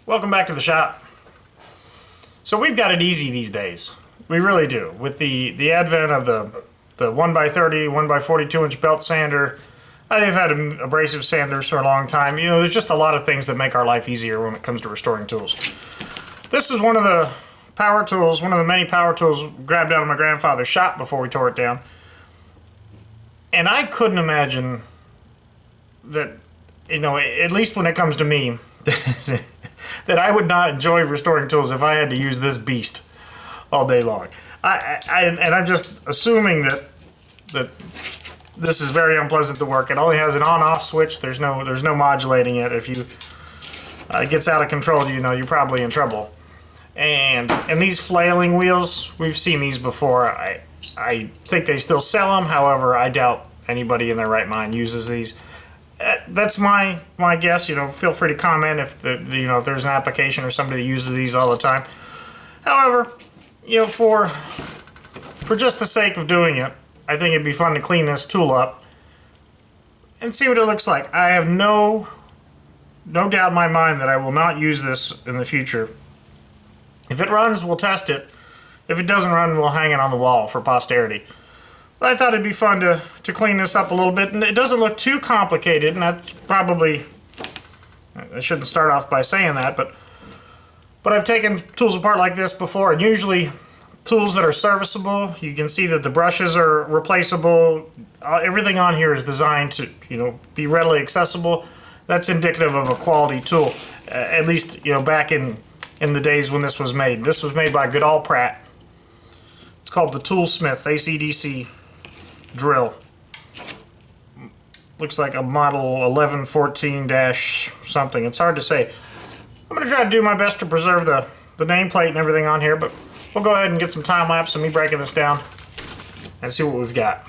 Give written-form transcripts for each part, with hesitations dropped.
Welcome back to the shop. So we've got it easy these days. We really do. With the advent of the 1x30, 1x42 inch belt sander. I've had abrasive sanders for a long time. You know, there's just a lot of things that make our life easier when it comes to restoring tools. This is one of the power tools, one of the many power tools grabbed out of my grandfather's shop before we tore it down. And I couldn't imagine that, you know, at least when it comes to me, that I would not enjoy restoring tools if I had to use this beast all day long. And I'm just assuming that this is very unpleasant to work. It only has an on-off switch. There's no modulating it. If it gets out of control, you know, you're probably in trouble. And these flailing wheels, we've seen these before. I think they still sell them. However, I doubt anybody in their right mind uses these. That's my guess. You know, feel free to comment if if there's an application or somebody that uses these all the time. However, you know, for just the sake of doing it, I think it'd be fun to clean this tool up and see what it looks like. I have no doubt in my mind that I will not use this in the future. If it runs, we'll test it. If it doesn't run, we'll hang it on the wall for posterity. But I thought it'd be fun to clean this up a little bit, and it doesn't look too complicated, and that's probably, I shouldn't start off by saying that, but I've taken tools apart like this before, and usually tools that are serviceable, you can see that the brushes are replaceable. Everything on here is designed to, you know, be readily accessible. That's indicative of a quality tool, at least, you know, back in the days when this was made. This was made by Goodell Pratt. It's called the Toolsmith AC/DC drill. Looks like a model 1114-something. It's hard to say. I'm going to try to do my best to preserve the nameplate and everything on here, but we'll go ahead and get some time lapse of me breaking this down and see what we've got.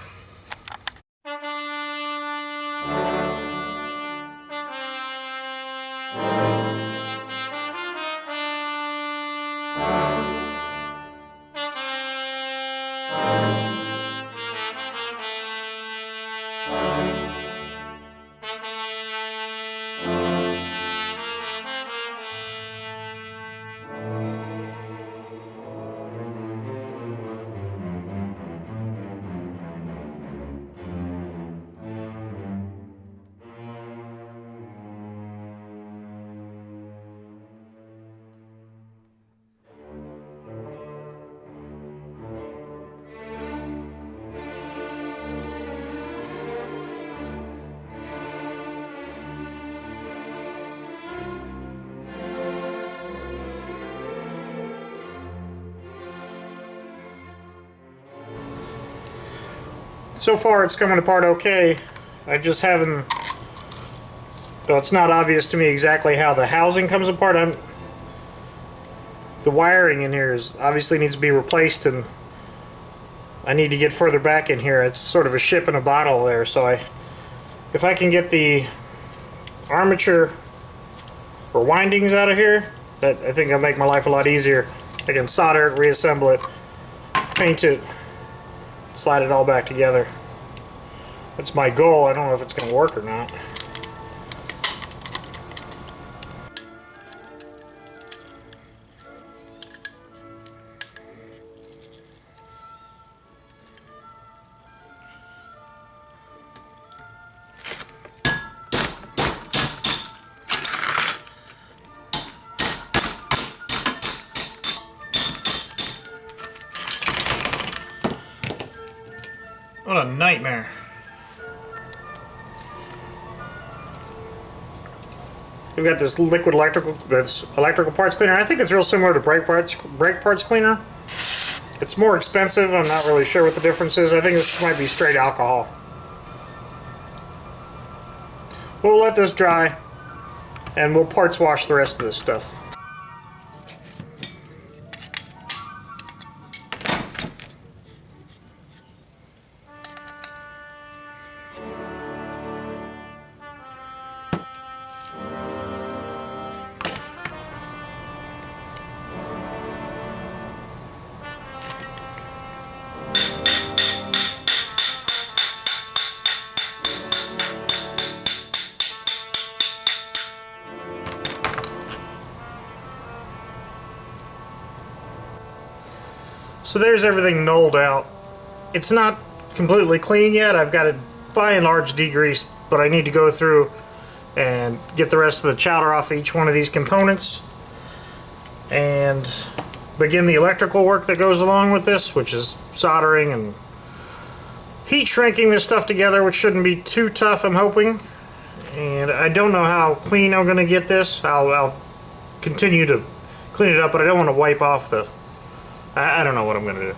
So far it's coming apart okay. I just haven't, well, it's not obvious to me exactly how the housing comes apart. The wiring in here obviously needs to be replaced, and I need to get further back in here. It's sort of a ship in a bottle there, so if I can get the armature or windings out of here, that I think that'll make my life a lot easier. I can solder it, reassemble it, paint it, slide it all back together. That's my goal. I don't know if it's going to work or not. What a nightmare. We've got this liquid electrical parts cleaner. I think it's real similar to brake parts cleaner. It's more expensive. I'm not really sure what the difference is. I think this might be straight alcohol. We'll let this dry, and we'll parts wash the rest of this stuff. So there's everything knolled out. It's not completely clean yet. I've got it by and large degreased, but I need to go through and get the rest of the chowder off each one of these components and begin the electrical work that goes along with this, which is soldering and heat shrinking this stuff together, which shouldn't be too tough, I'm hoping. And I don't know how clean I'm going to get this. I'll continue to clean it up, but I don't want to wipe off the... I don't know what I'm going to do.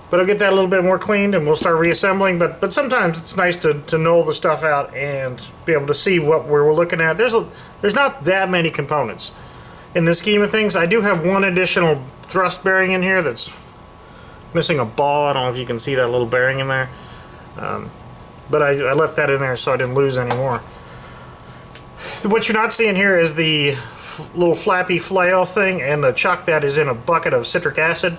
But I'll get that a little bit more cleaned and we'll start reassembling. But sometimes it's nice to knoll the stuff out and be able to see what we're looking at. There's not that many components in the scheme of things. I do have one additional thrust bearing in here that's missing a ball. I don't know if you can see that little bearing in there. But I left that in there so I didn't lose any more. What you're not seeing here is the little flappy flail thing and the chuck that is in a bucket of citric acid.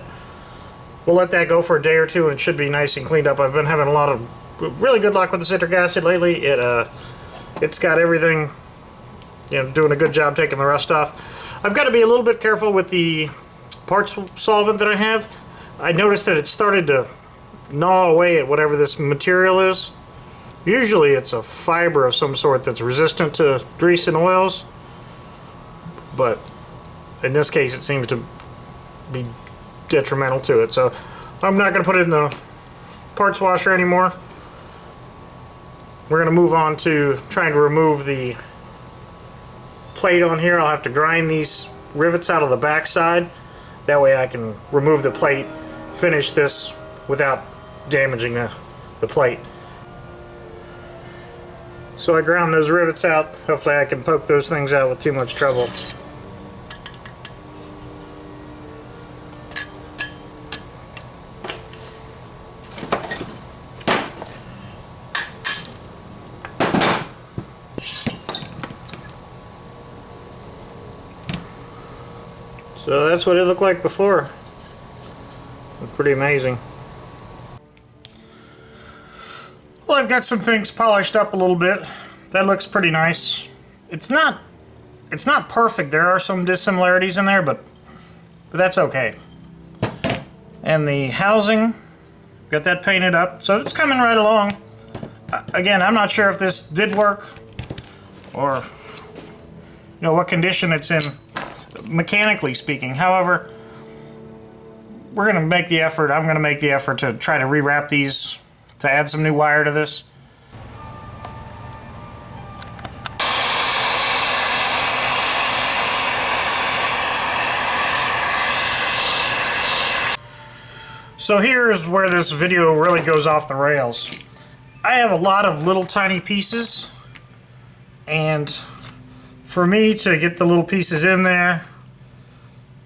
We'll let that go for a day or two and it should be nice and cleaned up. I've been having a lot of really good luck with the citric acid lately. It's got everything, doing a good job taking the rust off. I've got to be a little bit careful with the parts solvent that I have. I noticed that it started to gnaw away at whatever this material is. Usually it's a fiber of some sort that's resistant to grease and oils, but in this case it seems to be detrimental to it. So I'm not going to put it in the parts washer anymore. We're going to move on to trying to remove the plate on here. I'll have to grind these rivets out of the back side. That way I can remove the plate, finish this without damaging the plate. So I ground those rivets out. Hopefully I can poke those things out with too much trouble. So that's what it looked like before. It's pretty amazing. Well, I've got some things polished up a little bit. That looks pretty nice. It's not perfect. There are some dissimilarities in there, but that's okay. And the housing, got that painted up. So it's coming right along. Again, I'm not sure if this did work or what condition it's in, mechanically speaking. However, we're going to make the effort. I'm going to make the effort to try to rewrap these, to add some new wire to this. So here's where this video really goes off the rails. I have a lot of little tiny pieces, and for me to get the little pieces in there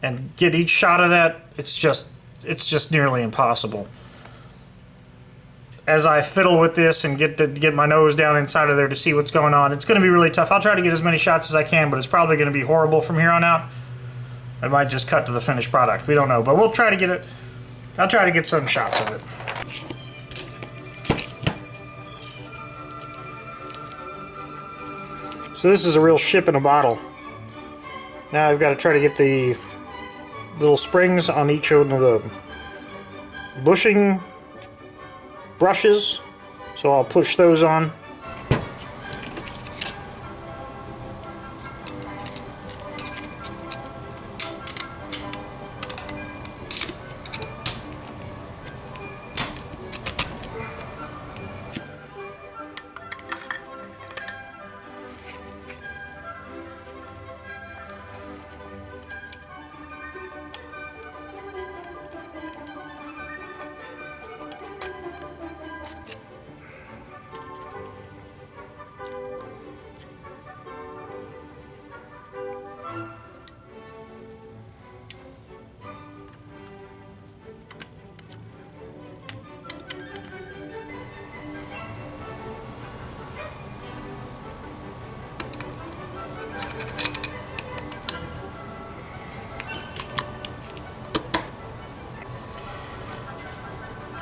and get each shot of that, it's just nearly impossible. As I fiddle with this and get my nose down inside of there to see what's going on, it's going to be really tough. I'll try to get as many shots as I can, but it's probably going to be horrible from here on out. I might just cut to the finished product. We don't know, but we'll try to get it. I'll try to get some shots of it. So this is a real ship in a bottle. Now I've got to try to get the little springs on each of the bushing brushes, so I'll push those on.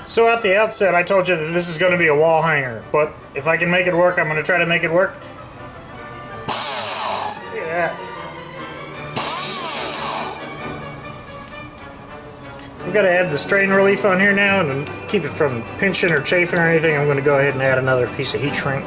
So at the outset, I told you that this is going to be a wall hanger, but if I can make it work, I'm going to try to make it work. Look at that. We've got to add the strain relief on here now, and to keep it from pinching or chafing or anything, I'm going to go ahead and add another piece of heat shrink.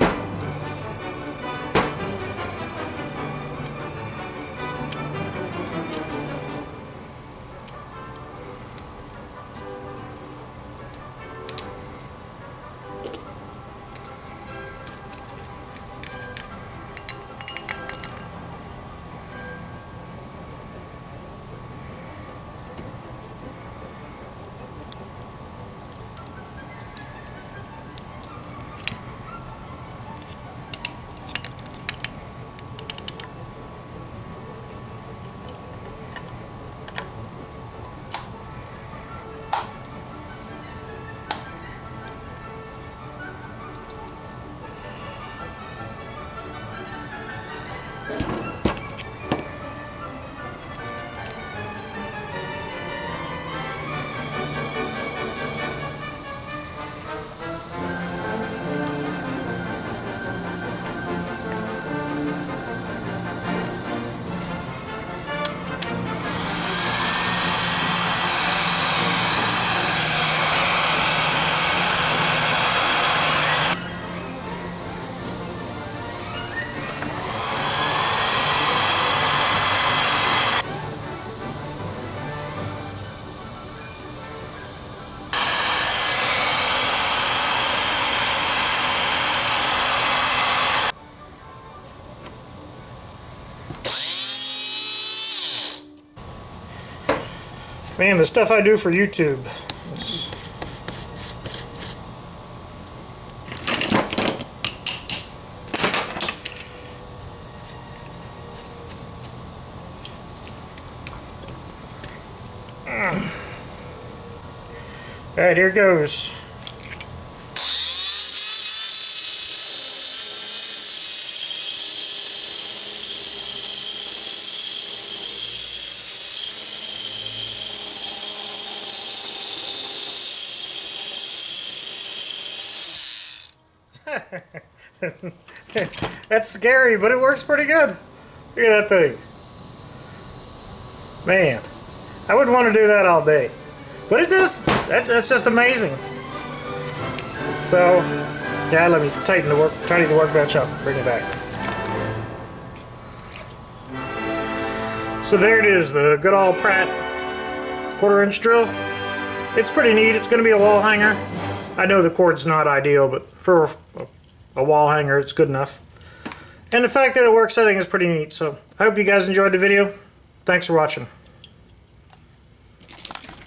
Man, the stuff I do for YouTube. Alright, here goes. That's scary, but it works pretty good. Look at that thing. Man, I wouldn't want to do that all day. But it does. That's just amazing. So, yeah, let me tighten the workbench up. Bring it back. So there it is, the Goodell Pratt 1/4-inch drill. It's pretty neat. It's going to be a wall hanger. I know the cord's not ideal, but for a wall hanger, it's good enough. And the fact that it works, I think, is pretty neat. So I hope you guys enjoyed the video. Thanks for watching.